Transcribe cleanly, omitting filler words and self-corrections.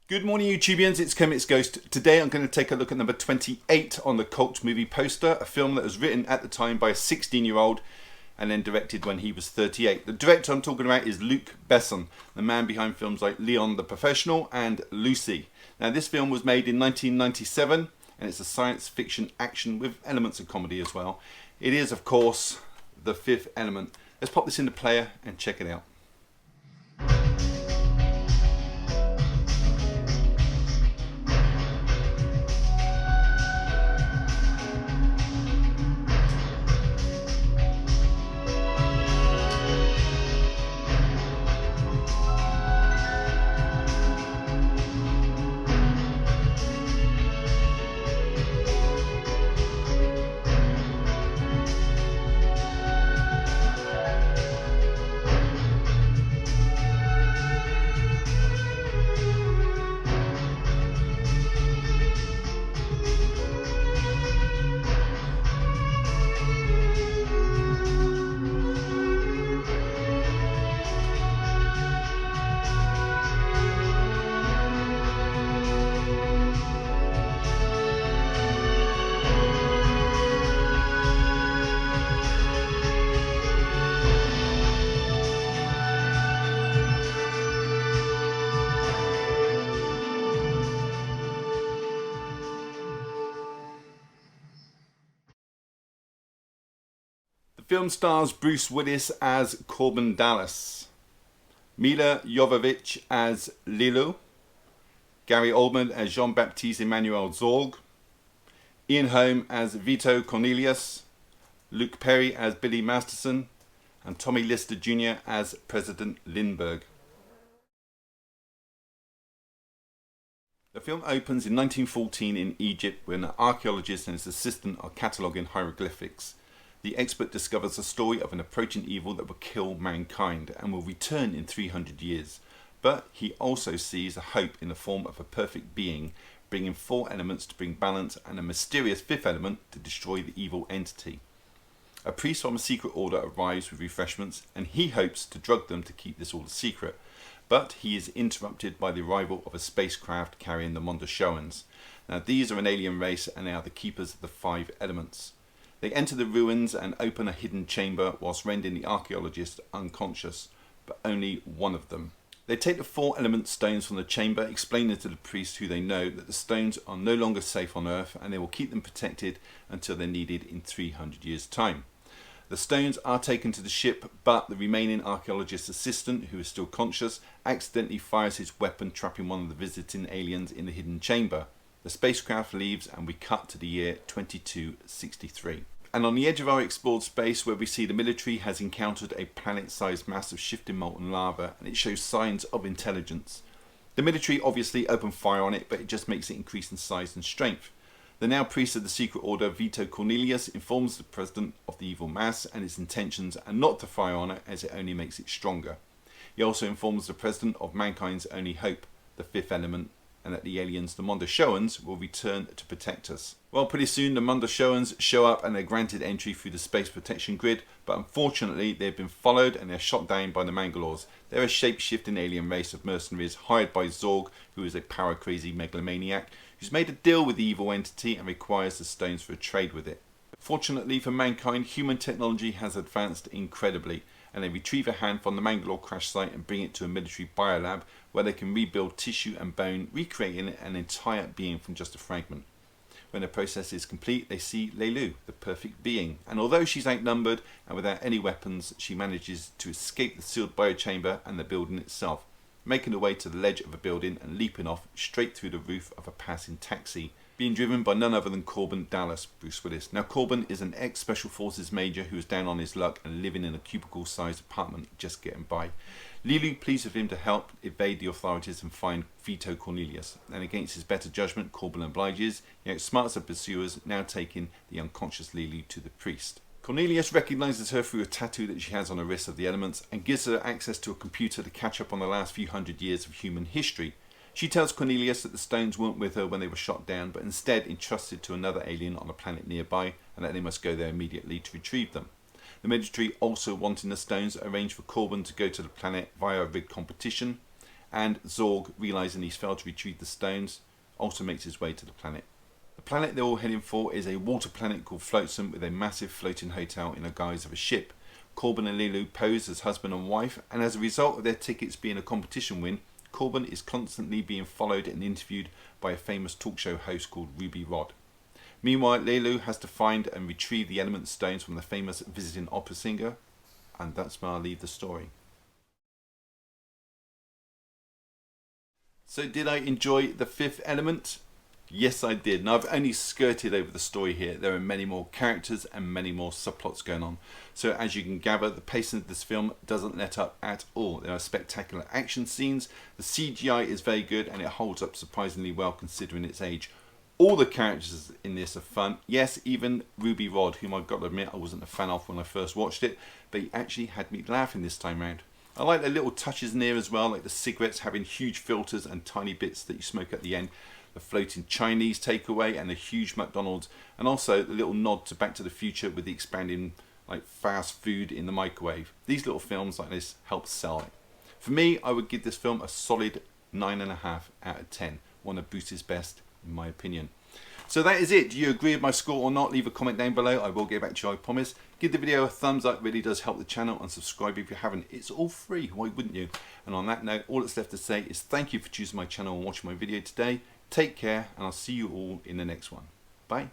Good morning, YouTubians. It's Kermit's Ghost. Today I'm going to take a look at number 28 on the cult movie poster, a film that was written at the time by a 16-year-old and then directed when he was 38. The director I'm talking about is Luc Besson, the man behind films like Leon the Professional and Lucy. Now, this film was made in 1997 and it's a science fiction action with elements of comedy as well. It is, of course, The Fifth Element. Let's pop this in the player and check it out. The film stars Bruce Willis as Corbin Dallas, Mila Jovovich as Lilo, Gary Oldman as Jean-Baptiste Emmanuel Zorg, Ian Holm as Vito Cornelius, Luke Perry as Billy Masterson, and Tommy Lister Jr. as President Lindbergh. The film opens in 1914 in Egypt when an archaeologist and his assistant are cataloguing hieroglyphics. The expert discovers the story of an approaching evil that will kill mankind and will return in 300 years. But he also sees a hope in the form of a perfect being, bringing 4 elements to bring balance and a mysterious 5th element to destroy the evil entity. A priest from a secret order arrives with refreshments and he hopes to drug them to keep this all a secret. But he is interrupted by the arrival of a spacecraft carrying the Mondoshoans. Now, these are an alien race and they are the keepers of the 5 elements. They enter the ruins and open a hidden chamber whilst rendering the archaeologist unconscious, but only one of them. They take the 4 element stones from the chamber, explaining to the priest who they know that the stones are no longer safe on Earth and they will keep them protected until they're needed in 300 years' time. The stones are taken to the ship, but the remaining archaeologist's assistant, who is still conscious, accidentally fires his weapon, trapping one of the visiting aliens in the hidden chamber. The spacecraft leaves and we cut to the year 2263. And on the edge of our explored space, where we see the military has encountered a planet-sized mass of shifting molten lava and it shows signs of intelligence. The military obviously open fire on it, but it just makes it increase in size and strength. The now priest of the secret order, Vito Cornelius, informs the president of the evil mass and its intentions and not to fire on it as it only makes it stronger. He also informs the president of mankind's only hope, the 5th element, and that the aliens, the Mondoshoans, will return to protect us. Well, pretty soon the Mondoshoans show up and they're granted entry through the space protection grid, but unfortunately they've been followed and they're shot down by the Mangalores. They're a shape-shifting alien race of mercenaries hired by Zorg, who is a power-crazy megalomaniac, who's made a deal with the evil entity and requires the stones for a trade with it. Fortunately for mankind, human technology has advanced incredibly, and they retrieve a hand from the Mangalore crash site and bring it to a military biolab where they can rebuild tissue and bone, recreating an entire being from just a fragment. When the process is complete, they see Leilu, the perfect being, and although she's outnumbered and without any weapons, she manages to escape the sealed biochamber and the building itself, making her way to the ledge of a building and leaping off straight through the roof of a passing taxi, being driven by none other than Corbin Dallas, Bruce Willis. Now, Corbin is an ex-Special Forces major who is down on his luck and living in a cubicle-sized apartment just getting by. Lily pleads with him to help evade the authorities and find Vito Cornelius, and against his better judgment, Corbin obliges. He outsmarts the pursuers, now taking the unconscious Lily to the priest. Cornelius recognises her through a tattoo that she has on her wrist of the elements and gives her access to a computer to catch up on the last few hundred years of human history. She tells Cornelius that the stones weren't with her when they were shot down, but instead entrusted to another alien on a planet nearby, and that they must go there immediately to retrieve them. The military, also wanting the stones, arranged for Corbin to go to the planet via a rigged competition, and Zorg, realising he's failed to retrieve the stones, also makes his way to the planet. The planet they're all heading for is a water planet called Flotsam, with a massive floating hotel in the guise of a ship. Corbin and Leeloo pose as husband and wife, and as a result of their tickets being a competition win, Corbin is constantly being followed and interviewed by a famous talk show host called Ruby Rhod. Meanwhile, Leeloo has to find and retrieve the element stones from the famous visiting opera singer, and that's where I'll leave the story. So did I enjoy The Fifth Element? Yes, I did. Now, I've only skirted over the story here. There are many more characters and many more subplots going on. So as you can gather, the pacing of this film doesn't let up at all. There are spectacular action scenes. The CGI is very good and it holds up surprisingly well considering its age. All the characters in this are fun. Yes, even Ruby Rhod, whom I've got to admit I wasn't a fan of when I first watched it, but he actually had me laughing this time round. I like the little touches in here as well, like the cigarettes having huge filters and tiny bits that you smoke at the end, the floating Chinese takeaway and the huge McDonald's, and also the little nod to Back to the Future with the expanding like fast food in the microwave. These little films like this help sell it. For me, I would give this film a solid 9.5 out of 10. One of Bruce's best, in my opinion. So that is it. Do you agree with my score or not? Leave a comment down below. I will get back to you, I promise. Give the video a thumbs up. It really does help the channel, and subscribe if you haven't. It's all free. Why wouldn't you? And on that note, all that's left to say is thank you for choosing my channel and watching my video today. Take care, and I'll see you all in the next one. Bye.